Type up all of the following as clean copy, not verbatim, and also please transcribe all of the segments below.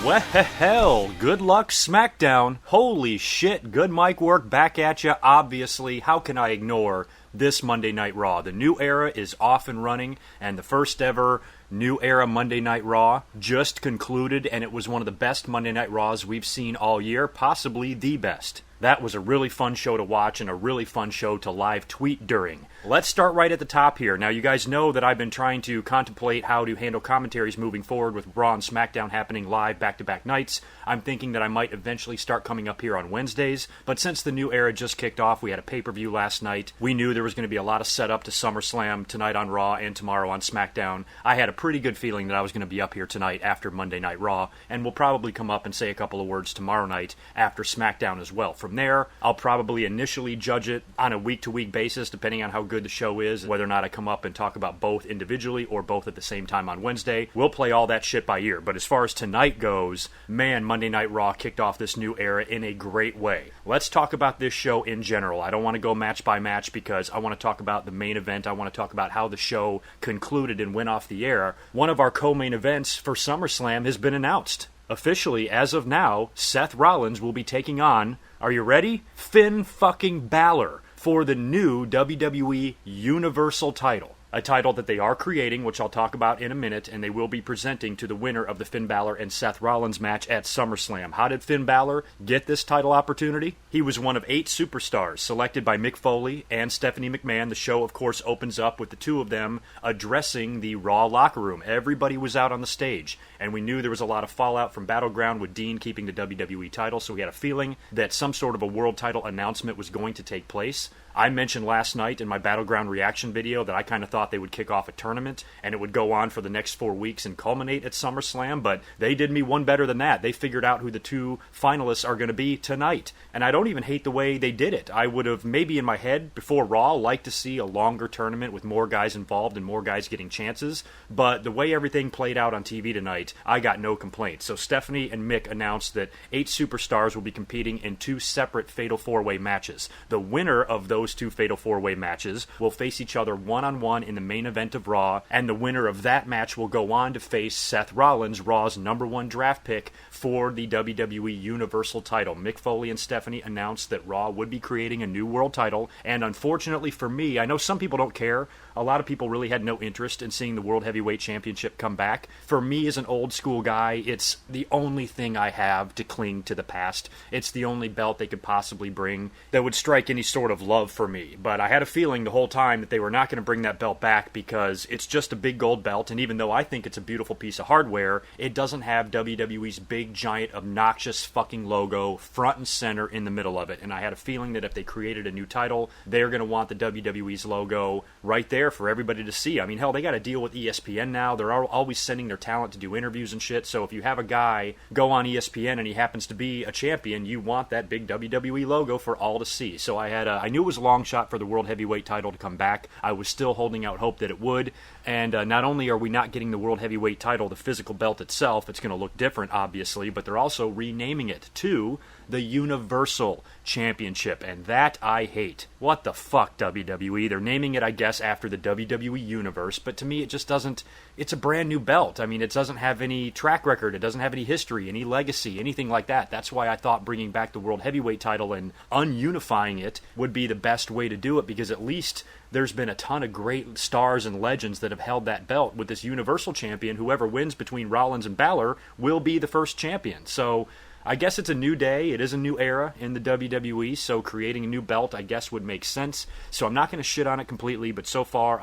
Well, good luck SmackDown. Holy shit, GoodMicWork back at ya. Obviously, how can I ignore this Monday Night Raw? The new era is off and running, and the first ever New Era Monday Night Raw just concluded, and it was one of the best Monday Night Raws we've seen all year, possibly the best. That was a really fun show to watch and a really fun show to live tweet during. Let's start right at the top here. Now, you guys know that I've been trying to contemplate how to handle commentaries moving forward with Raw and SmackDown happening live back-to-back nights. I'm thinking that I might eventually start coming up here on Wednesdays, but since the new era just kicked off, we had a pay-per-view last night. We knew there was going to be a lot of setup to SummerSlam tonight on Raw and tomorrow on SmackDown. I had a pretty good feeling that I was going to be up here tonight after Monday Night Raw, and we'll probably come up and say a couple of words tomorrow night after SmackDown as well. From there, I'll probably initially judge it on a week-to-week basis, depending on how good the show is, whether or not I come up and talk about both individually or both at the same time on Wednesday. We'll play all that shit by ear. But as far as tonight goes, man, Monday Night Raw kicked off this new era in a great way. Let's talk about this show in general. I don't want to go match by match because I want to talk about the main event. I want to talk about how the show concluded and went off the air. One of our co-main events for SummerSlam has been announced. Officially, as of now, Seth Rollins will be taking on, are you ready? Finn fucking Balor for the new WWE Universal title. A title that they are creating, which I'll talk about in a minute, and they will be presenting to the winner of the Finn Balor and Seth Rollins match at SummerSlam. How did Finn Balor get this title opportunity? He was one of 8 superstars selected by Mick Foley and Stephanie McMahon. The show, of course, opens up with the two of them addressing the Raw locker room. Everybody was out on the stage, and we knew there was a lot of fallout from Battleground with Dean keeping the WWE title, so we had a feeling that some sort of a world title announcement was going to take place. I mentioned last night in my Battleground reaction video that I kind of thought they would kick off a tournament and it would go on for the next 4 weeks and culminate at SummerSlam, but they did me one better than that. They figured out who the 2 finalists are going to be tonight, and I don't even hate the way they did it. I would have maybe in my head before Raw liked to see a longer tournament with more guys involved and more guys getting chances, but the way everything played out on TV tonight, I got no complaints. So Stephanie and Mick announced that 8 superstars will be competing in 2 separate Fatal 4-Way matches. The winner of those 2 Fatal 4-Way matches will face each other one-on-one in the main event of Raw, and the winner of that match will go on to face Seth Rollins, Raw's #1 draft pick for the WWE Universal title. Mick Foley and Stephanie announced that Raw would be creating a new world title, and unfortunately for me, I know some people don't care. A lot of people really had no interest in seeing the World Heavyweight Championship come back. For me, as an old school guy, it's the only thing I have to cling to the past. It's the only belt they could possibly bring that would strike any sort of love for me. But I had a feeling the whole time that they were not going to bring that belt back because it's just a big gold belt, and even though I think it's a beautiful piece of hardware, it doesn't have WWE's big, giant, obnoxious fucking logo front and center in the middle of it. And I had a feeling that if they created a new title, they're going to want the WWE's logo right there for everybody to see. I mean, hell, they got to deal with ESPN now. They're always sending their talent to do interviews and shit, so if you have a guy go on ESPN and he happens to be a champion, you want that big WWE logo for all to see. So I knew it was a long shot for the World Heavyweight title to come back. I was still holding out hope that it would, and not only are we not getting the World Heavyweight title, the physical belt itself, it's going to look different, obviously, but they're also renaming it to the Universal Championship, and that I hate. What the fuck, WWE? They're naming it, I guess, after the WWE Universe, but to me it just doesn't, it's a brand new belt. I mean, it doesn't have any track record, it doesn't have any history, any legacy, anything like that. That's why I thought bringing back the World Heavyweight title and ununifying it would be the best way to do it, because at least there's been a ton of great stars and legends that have held that belt. With this Universal Champion, whoever wins between Rollins and Balor will be the first champion. So I guess it's a new day. It is a new era in the WWE, so creating a new belt, I guess, would make sense. So I'm not going to shit on it completely, but so far,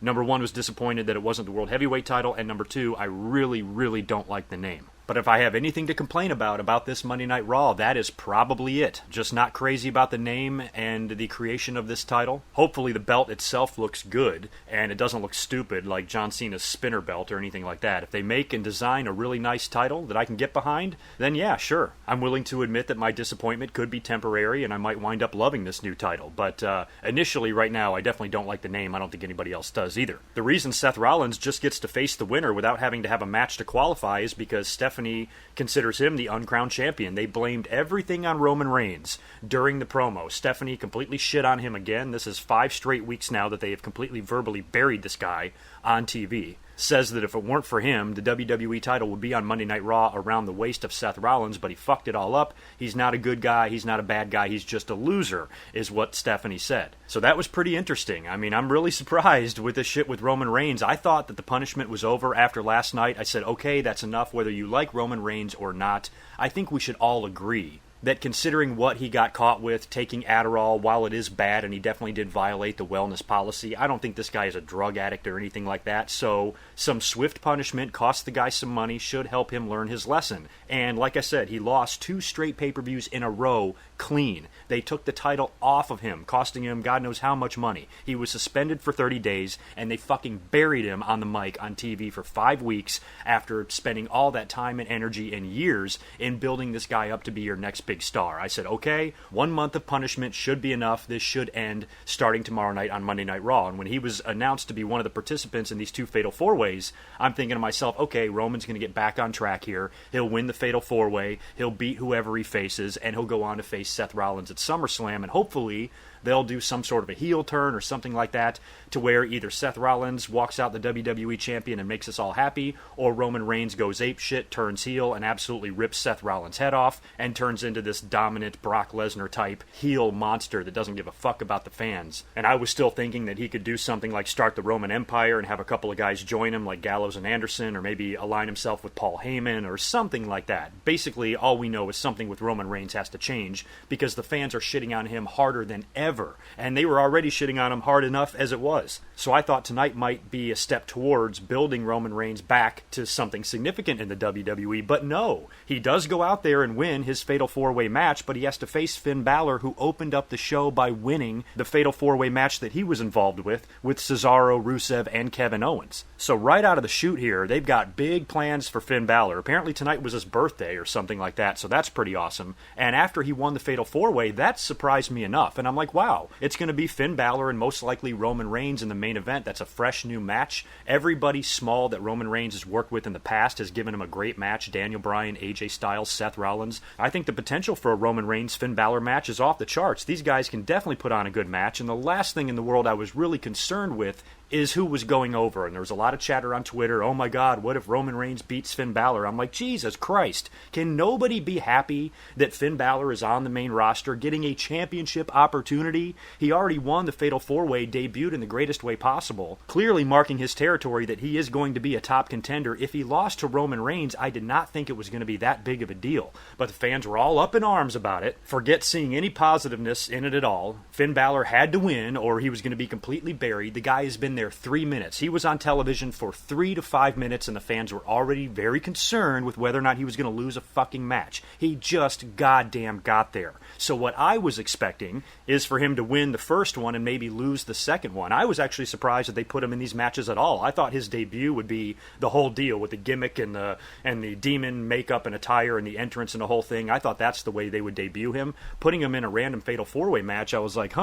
number 1, was disappointed that it wasn't the World Heavyweight title, and number 2, I really, really don't like the name. But if I have anything to complain about this Monday Night Raw, that is probably it. Just not crazy about the name and the creation of this title. Hopefully the belt itself looks good, and it doesn't look stupid like John Cena's spinner belt or anything like that. If they make and design a really nice title that I can get behind, then yeah, sure. I'm willing to admit that my disappointment could be temporary, and I might wind up loving this new title. But initially, right now, I definitely don't like the name. I don't think anybody else does either. The reason Seth Rollins just gets to face the winner without having to have a match to qualify is because Stephanie considers him the uncrowned champion. They blamed everything on Roman Reigns during the promo. Stephanie completely shit on him again. This is 5 straight weeks now that they have completely verbally buried this guy on TV. says that if it weren't for him, the WWE title would be on Monday Night Raw around the waist of Seth Rollins, but he fucked it all up. He's not a good guy. He's not a bad guy. He's just a loser, is what Stephanie said. So that was pretty interesting. I mean, I'm really surprised with this shit with Roman Reigns. I thought that the punishment was over after last night. I said, okay, that's enough, whether you like Roman Reigns or not. I think we should all agree that considering what he got caught with, taking Adderall, while it is bad, and he definitely did violate the wellness policy, I don't think this guy is a drug addict or anything like that, so some swift punishment cost the guy some money, should help him learn his lesson. And like I said, he lost 2 straight pay-per-views in a row clean. They took the title off of him, costing him God knows how much money. He was suspended for 30 days, and they fucking buried him on the mic on TV for 5 weeks after spending all that time and energy and years in building this guy up to be your next big star. I said, okay, 1 month of punishment should be enough. This should end starting tomorrow night on Monday Night Raw. And when he was announced to be one of the participants in these 2 Fatal 4-Ways, I'm thinking to myself, okay, Roman's going to get back on track here. He'll win the Fatal 4-Way. He'll beat whoever he faces, and he'll go on to face Seth Rollins at SummerSlam, and hopefully they'll do some sort of a heel turn or something like that to where either Seth Rollins walks out the WWE champion and makes us all happy, or Roman Reigns goes apeshit, turns heel, and absolutely rips Seth Rollins' head off and turns into this dominant Brock Lesnar type heel monster that doesn't give a fuck about the fans. And I was still thinking that he could do something like start the Roman Empire and have a couple of guys join him like Gallows and Anderson, or maybe align himself with Paul Heyman or something like that. Basically, all we know is something with Roman Reigns has to change because the fans are shitting on him harder than ever. And they were already shitting on him hard enough as it was. So I thought tonight might be a step towards building Roman Reigns back to something significant in the WWE, but no. He does go out there and win his Fatal 4-Way match, but he has to face Finn Balor, who opened up the show by winning the Fatal 4-Way match that he was involved with Cesaro, Rusev, and Kevin Owens. So right out of the chute here, they've got big plans for Finn Balor. Apparently tonight was his birthday or something like that, so that's pretty awesome. And after he won the Fatal 4-Way, that surprised me enough, and I'm like, wow, it's going to be Finn Balor and most likely Roman Reigns in the main event. That's a fresh new match. Everybody small that Roman Reigns has worked with in the past has given him a great match. Daniel Bryan, AJ Styles, Seth Rollins. I think the potential for a Roman Reigns-Finn Balor match is off the charts. These guys can definitely put on a good match, and the last thing in the world I was really concerned with is who was going over. And there was a lot of chatter on Twitter, oh my god, what if Roman Reigns beats Finn Balor? I'm like, Jesus Christ, can nobody be happy that Finn Balor is on the main roster getting a championship opportunity? He already won the Fatal 4-Way, debuted in the greatest way possible, clearly marking his territory that he is going to be a top contender. If he lost to Roman Reigns, I did not think it was going to be that big of a deal, but the fans were all up in arms about it. Forget seeing any positiveness in it at all. Finn Balor had to win or he was going to be completely buried. The guy has been there 3 minutes. He was on television for 3 to 5 minutes, and the fans were already very concerned with whether or not he was going to lose a fucking match. He just goddamn got there. So what I was expecting is for him to win the first one and maybe lose the second one. I was actually surprised that they put him in these matches at all. I thought his debut would be the whole deal with the gimmick and the demon makeup and attire and the entrance and the whole thing. I thought that's the way they would debut him. Putting him in a random Fatal 4-Way match, I was like,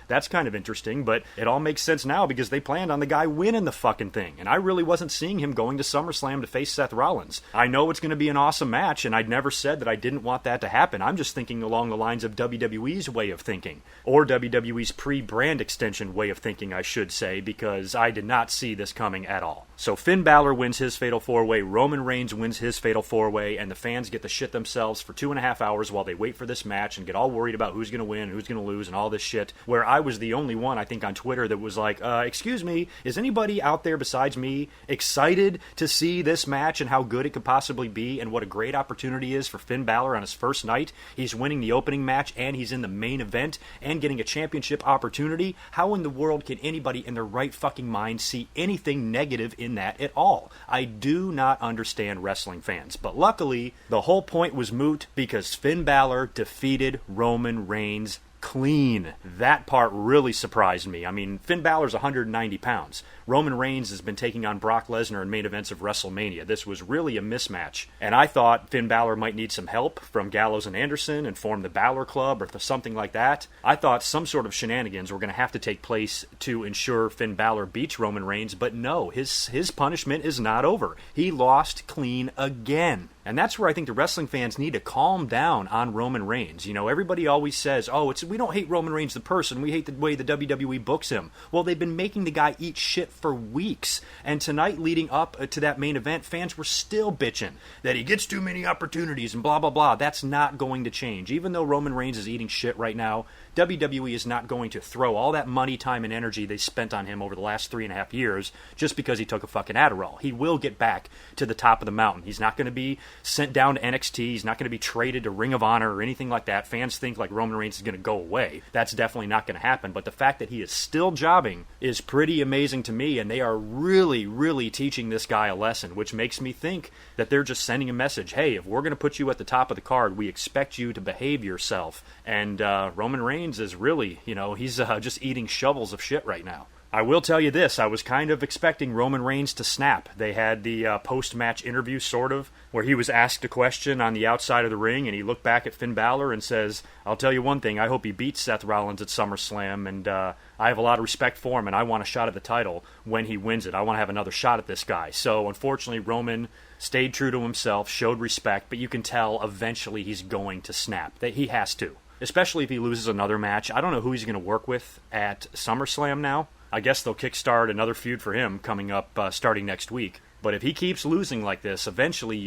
that's kind of interesting, but it all makes sense now because they planned on the guy winning the fucking thing, and I really wasn't seeing him going to SummerSlam to face Seth Rollins. I know it's going to be an awesome match, and I'd never said that I didn't want that to happen. I'm just thinking along the lines of WWE's way of thinking, or WWE's pre-brand extension way of thinking, I should say, because I did not see this coming at all. So Finn Balor wins his Fatal 4-Way, Roman Reigns wins his Fatal 4-Way, and the fans get to shit themselves for 2.5 hours while they wait for this match and get all worried about who's going to win, who's going to lose, and all this shit, where I was the only one, I think, on Twitter that was like, excuse me, is anybody out there besides me excited to see this match and how good it could possibly be and what a great opportunity is for Finn Balor on his first night? He's winning the opening match and he's in the main event and getting a championship opportunity. How in the world can anybody in their right fucking mind see anything negative in that at all? I do not understand wrestling fans, but luckily the whole point was moot because Finn Balor defeated Roman Reigns clean. That part really surprised me. I mean, Finn Balor's 190 pounds. Roman Reigns has been taking on Brock Lesnar in main events of WrestleMania. This was really a mismatch. And I thought Finn Balor might need some help from Gallows and Anderson and form the Balor Club or something like that. I thought some sort of shenanigans were going to have to take place to ensure Finn Balor beats Roman Reigns, but no, his punishment is not over. He lost clean again. And that's where I think the wrestling fans need to calm down on Roman Reigns. You know, everybody always says, oh, we don't hate Roman Reigns the person, we hate the way the WWE books him. Well, they've been making the guy eat shit for weeks, and tonight leading up to that main event, fans were still bitching that he gets too many opportunities and blah, blah, blah. That's not going to change. Even though Roman Reigns is eating shit right now, WWE is not going to throw all that money, time, and energy they spent on him over the last 3.5 years just because he took a fucking Adderall. He will get back to the top of the mountain. He's not going to be sent down to NXT. He's not going to be traded to Ring of Honor or anything like that. Fans think like Roman Reigns is going to go away. That's definitely not going to happen. But the fact that he is still jobbing is pretty amazing to me, and they are really, really teaching this guy a lesson, which makes me think that they're just sending a message. Hey, if we're going to put you at the top of the card, we expect you to behave yourself. And Roman Reigns is really, he's just eating shovels of shit right now. I will tell you this, I was kind of expecting Roman Reigns to snap. They had the post-match interview, sort of, where he was asked a question on the outside of the ring, and he looked back at Finn Balor and says, I'll tell you one thing, I hope he beats Seth Rollins at SummerSlam, and I have a lot of respect for him, and I want a shot at the title when he wins it. I want to have another shot at this guy. So, unfortunately, Roman stayed true to himself, showed respect, but you can tell eventually he's going to snap. That he has to. Especially if he loses another match. I don't know who he's going to work with at SummerSlam now. I guess they'll kickstart another feud for him coming up starting next week. But if he keeps losing like this, eventually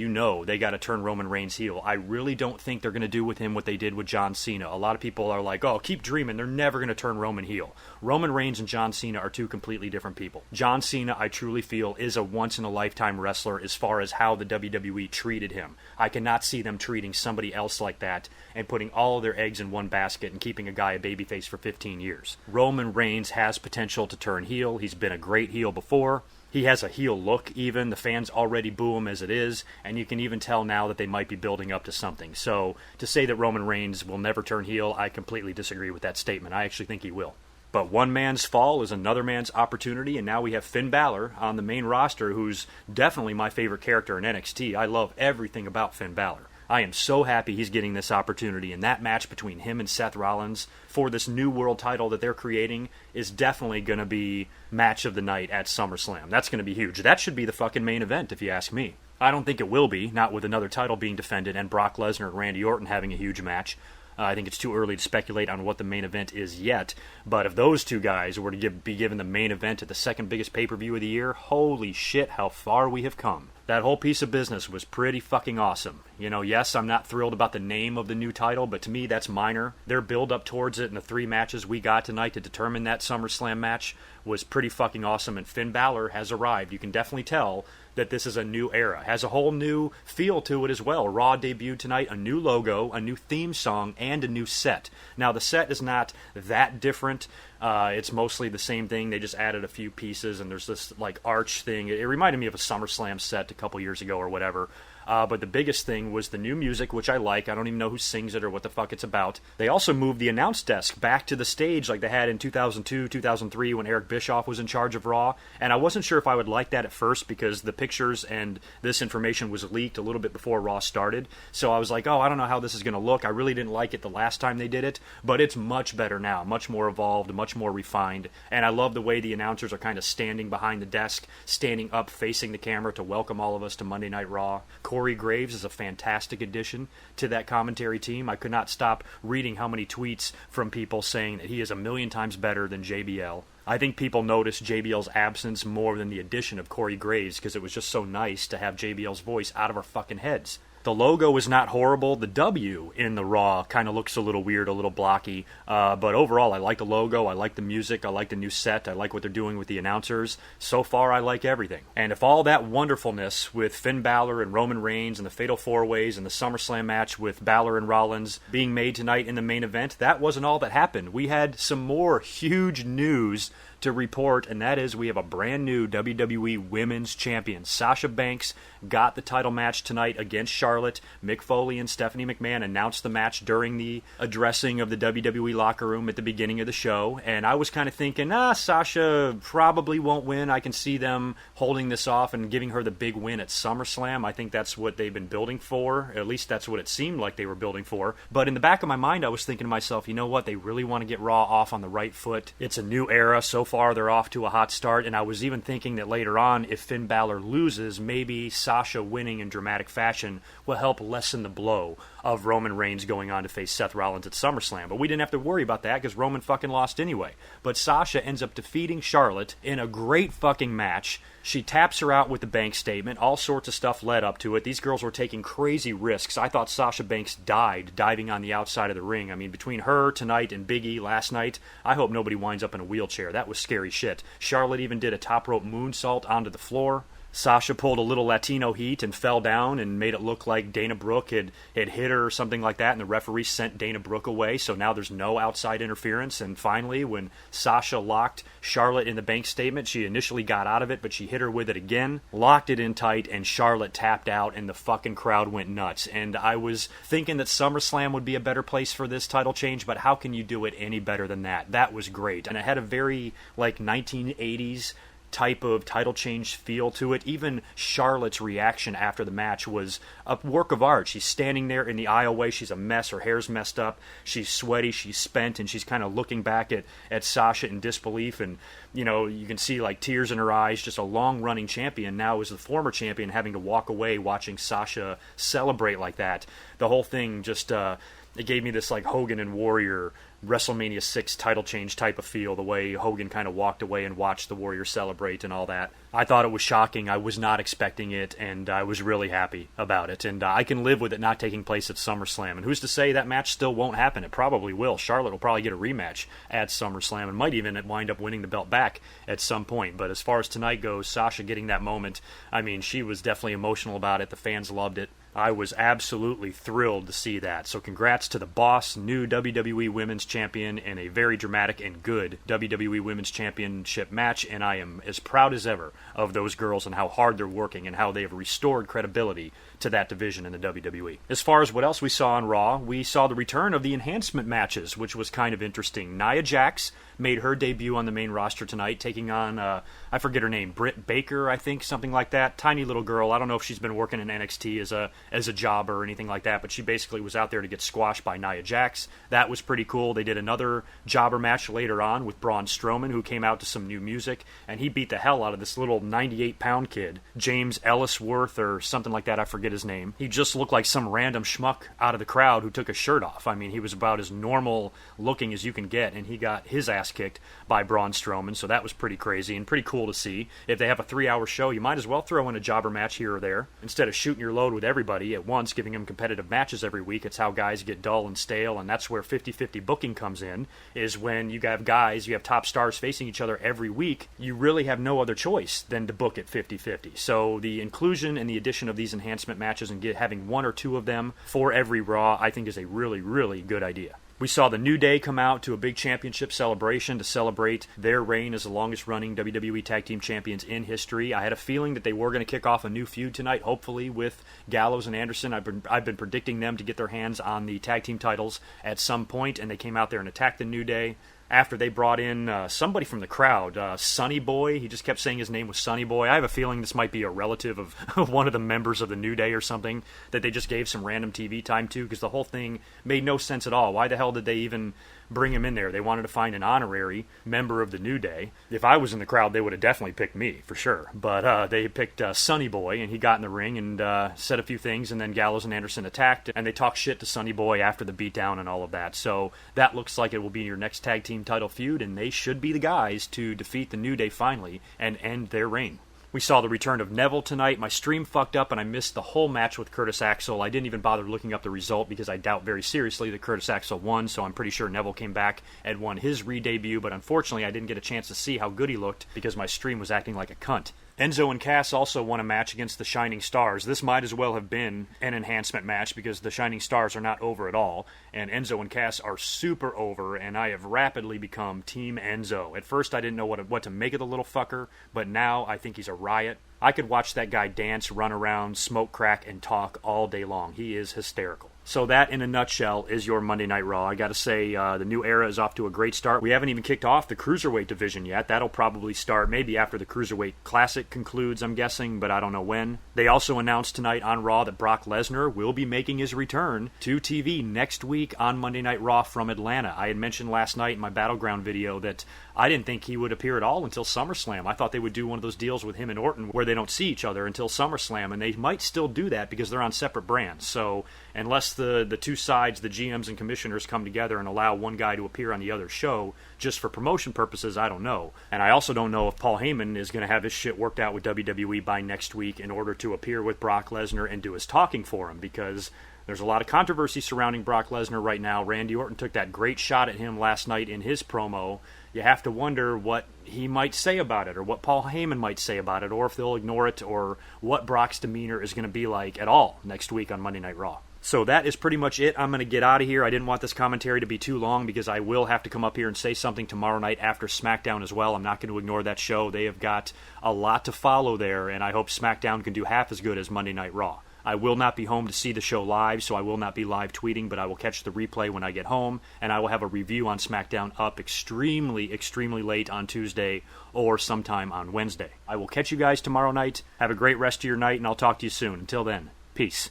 they got to turn Roman Reigns heel. I really don't think they're going to do with him what they did with John Cena. A lot of people are like, oh, keep dreaming. They're never going to turn Roman heel. Roman Reigns and John Cena are two completely different people. John Cena, I truly feel, is a once-in-a-lifetime wrestler as far as how the WWE treated him. I cannot see them treating somebody else like that and putting all of their eggs in one basket and keeping a guy a babyface for 15 years. Roman Reigns has potential to turn heel. He's been a great heel before. He has a heel look even. The fans already boo him as it is, and you can even tell now that they might be building up to something. So to say that Roman Reigns will never turn heel, I completely disagree with that statement. I actually think he will. But one man's fall is another man's opportunity, and now we have Finn Balor on the main roster, who's definitely my favorite character in NXT. I love everything about Finn Balor. I am so happy he's getting this opportunity, and that match between him and Seth Rollins for this new world title that they're creating is definitely going to be match of the night at SummerSlam. That's going to be huge. That should be the fucking main event, if you ask me. I don't think it will be, not with another title being defended and Brock Lesnar and Randy Orton having a huge match. I think it's too early to speculate on what the main event is yet, but if those two guys were to be given the main event at the second biggest pay-per-view of the year, holy shit, how far we have come. That whole piece of business was pretty fucking awesome. Yes, I'm not thrilled about the name of the new title, but to me that's minor. Their build-up towards it and the 3 matches we got tonight to determine that SummerSlam match was pretty fucking awesome, and Finn Balor has arrived. You can definitely tell that this is a new era. Has a whole new feel to it as well. Raw debuted tonight, a new logo, a new theme song, and a new set. Now, the set is not that different. It's mostly the same thing. They just added a few pieces, and there's this arch thing. It reminded me of a SummerSlam set a couple years ago or whatever. But the biggest thing was the new music, which I like. I don't even know who sings it or what the fuck it's about. They also moved the announce desk back to the stage like they had in 2002, 2003 when Eric Bischoff was in charge of Raw. And I wasn't sure if I would like that at first because the pictures and this information was leaked a little bit before Raw started. So I was like, I don't know how this is going to look. I really didn't like it the last time they did it. But it's much better now, much more evolved, much more refined. And I love the way the announcers are kind of standing behind the desk, standing up facing the camera to welcome all of us to Monday Night Raw. Corey Graves is a fantastic addition to that commentary team. I could not stop reading how many tweets from people saying that he is a million times better than JBL. I think people noticed JBL's absence more than the addition of Corey Graves because it was just so nice to have JBL's voice out of our fucking heads. The logo is not horrible. The W in the Raw kind of looks a little weird, a little blocky. But overall, I like the logo. I like the music. I like the new set. I like what they're doing with the announcers. So far, I like everything. And if all that wonderfulness with Finn Balor and Roman Reigns and the Fatal 4-Ways and the SummerSlam match with Balor and Rollins being made tonight in the main event, that wasn't all that happened. We had some more huge news to report, and that is we have a brand new WWE Women's Champion. Sasha Banks got the title match tonight against Charlotte. Mick Foley and Stephanie McMahon announced the match during the addressing of the WWE locker room at the beginning of the show, and I was kind of thinking, Sasha probably won't win. I can see them holding this off and giving her the big win at SummerSlam. I think that's what they've been building for. At least that's what it seemed like they were building for. But in the back of my mind, I was thinking to myself, you know what? They really want to get Raw off on the right foot. It's a new era. So far they're off to a hot start, and I was even thinking that later on, if Finn Balor loses, maybe Sasha winning in dramatic fashion will help lessen the blow of Roman Reigns going on to face Seth Rollins at SummerSlam. But we didn't have to worry about that because Roman fucking lost anyway. But Sasha ends up defeating Charlotte in a great fucking match. She taps her out with the bank statement. All sorts of stuff led up to it. These girls were taking crazy risks. I thought Sasha Banks died diving on the outside of the ring. I mean, between her tonight and Big E last night, I hope nobody winds up in a wheelchair. That was scary shit. Charlotte even did a top rope moonsault onto the floor. Sasha pulled a little Latino heat and fell down and made it look like Dana Brooke had hit her or something like that, and the referee sent Dana Brooke away, so now there's no outside interference. And finally, when Sasha locked Charlotte in the bank statement, she initially got out of it, but she hit her with it again, locked it in tight, and Charlotte tapped out, and the fucking crowd went nuts. And I was thinking that SummerSlam would be a better place for this title change, but how can you do it any better than that? That was great. And it had a very, 1980s type of title change feel to it. Even Charlotte's reaction after the match was a work of art. She's standing there in the aisleway. She's a mess. Her hair's messed up. She's sweaty. She's spent, and she's kind of looking back at Sasha in disbelief. And, you can see tears in her eyes. Just a long-running champion now is the former champion having to walk away watching Sasha celebrate like that. The whole thing just, it gave me this Hogan and Warrior WrestleMania 6 title change type of feel, the way Hogan kind of walked away and watched the Warrior celebrate and all that. I thought it was shocking. I was not expecting it, and I was really happy about it. And I can live with it not taking place at SummerSlam. And who's to say that match still won't happen? It probably will. Charlotte will probably get a rematch at SummerSlam and might even wind up winning the belt back at some point. But as far as tonight goes, Sasha getting that moment, I mean, she was definitely emotional about it. The fans loved it. I was absolutely thrilled to see that. So congrats to the boss, new WWE Women's Champion, in a very dramatic and good WWE Women's Championship match. And I am as proud as ever of those girls and how hard they're working and how they have restored credibility to that division in the WWE. As far as what else we saw on Raw, we saw the return of the enhancement matches, which was kind of interesting. Nia Jax made her debut on the main roster tonight, taking on, I forget her name, Britt Baker, I think, something like that. Tiny little girl. I don't know if she's been working in NXT as a jobber or anything like that, but she basically was out there to get squashed by Nia Jax. That was pretty cool. They did another jobber match later on with Braun Strowman, who came out to some new music, and he beat the hell out of this little 98-pound kid, James Ellisworth or something like that. I forget his name. He just looked like some random schmuck out of the crowd who took his shirt off. I mean, he was about as normal looking as you can get, and he got his ass kicked by Braun Strowman, so that was pretty crazy and pretty cool to see. If they have a 3-hour show, you might as well throw in a jobber match here or there. Instead of shooting your load with everybody at once, giving them competitive matches every week, it's how guys get dull and stale, and that's where 50-50 booking comes in, is when you have guys, you have top stars facing each other every week, you really have no other choice than to book it 50-50. So the inclusion and the addition of these enhancement matches and having one or two of them for every Raw, I think is a really, really good idea. We saw the New Day come out to a big championship celebration to celebrate their reign as the longest-running WWE Tag Team Champions in history. I had a feeling that they were going to kick off a new feud tonight, hopefully with Gallows and Anderson. I've been predicting them to get their hands on the tag team titles at some point, and they came out there and attacked the New Day. After they brought in somebody from the crowd, Sonny Boy. He just kept saying his name was Sonny Boy. I have a feeling this might be a relative of one of the members of the New Day or something that they just gave some random TV time to, because the whole thing made no sense at all. Why the hell did they even bring him in there? They wanted to find an honorary member of the New Day. If I was in the crowd, they would have definitely picked me, for sure. But they picked Sonny Boy, and he got in the ring and said a few things, and then Gallows and Anderson attacked, and they talked shit to Sonny Boy after the beatdown and all of that. So that looks like it will be your next tag team title feud, and they should be the guys to defeat the New Day finally and end their reign. We saw the return of Neville tonight. My stream fucked up and I missed the whole match with Curtis Axel. I didn't even bother looking up the result because I doubt very seriously that Curtis Axel won, so I'm pretty sure Neville came back and won his re-debut, but unfortunately I didn't get a chance to see how good he looked because my stream was acting like a cunt. Enzo and Cass also won a match against the Shining Stars. This might as well have been an enhancement match because the Shining Stars are not over at all, and Enzo and Cass are super over, and I have rapidly become Team Enzo. At first I didn't know what to make of the little fucker, but now I think he's a riot. I could watch that guy dance, run around, smoke crack, and talk all day long. He is hysterical. So that, in a nutshell, is your Monday Night Raw. I got to say, the new era is off to a great start. We haven't even kicked off the Cruiserweight division yet. That'll probably start maybe after the Cruiserweight Classic concludes, I'm guessing, but I don't know when. They also announced tonight on Raw that Brock Lesnar will be making his return to TV next week on Monday Night Raw from Atlanta. I had mentioned last night in my Battleground video that I didn't think he would appear at all until SummerSlam. I thought they would do one of those deals with him and Orton where they don't see each other until SummerSlam, and they might still do that because they're on separate brands. So unless the two sides, the GMs and commissioners, come together and allow one guy to appear on the other show just for promotion purposes, I don't know. And I also don't know if Paul Heyman is going to have his shit worked out with WWE by next week in order to appear with Brock Lesnar and do his talking for him, because there's a lot of controversy surrounding Brock Lesnar right now. Randy Orton took that great shot at him last night in his promo. You have to wonder what he might say about it, or what Paul Heyman might say about it, or if they'll ignore it, or what Brock's demeanor is going to be like at all next week on Monday Night Raw. So that is pretty much it. I'm going to get out of here. I didn't want this commentary to be too long because I will have to come up here and say something tomorrow night after SmackDown as well. I'm not going to ignore that show. They have got a lot to follow there, and I hope SmackDown can do half as good as Monday Night Raw. I will not be home to see the show live, so I will not be live tweeting, but I will catch the replay when I get home, and I will have a review on SmackDown up extremely, extremely late on Tuesday or sometime on Wednesday. I will catch you guys tomorrow night. Have a great rest of your night, and I'll talk to you soon. Until then, peace.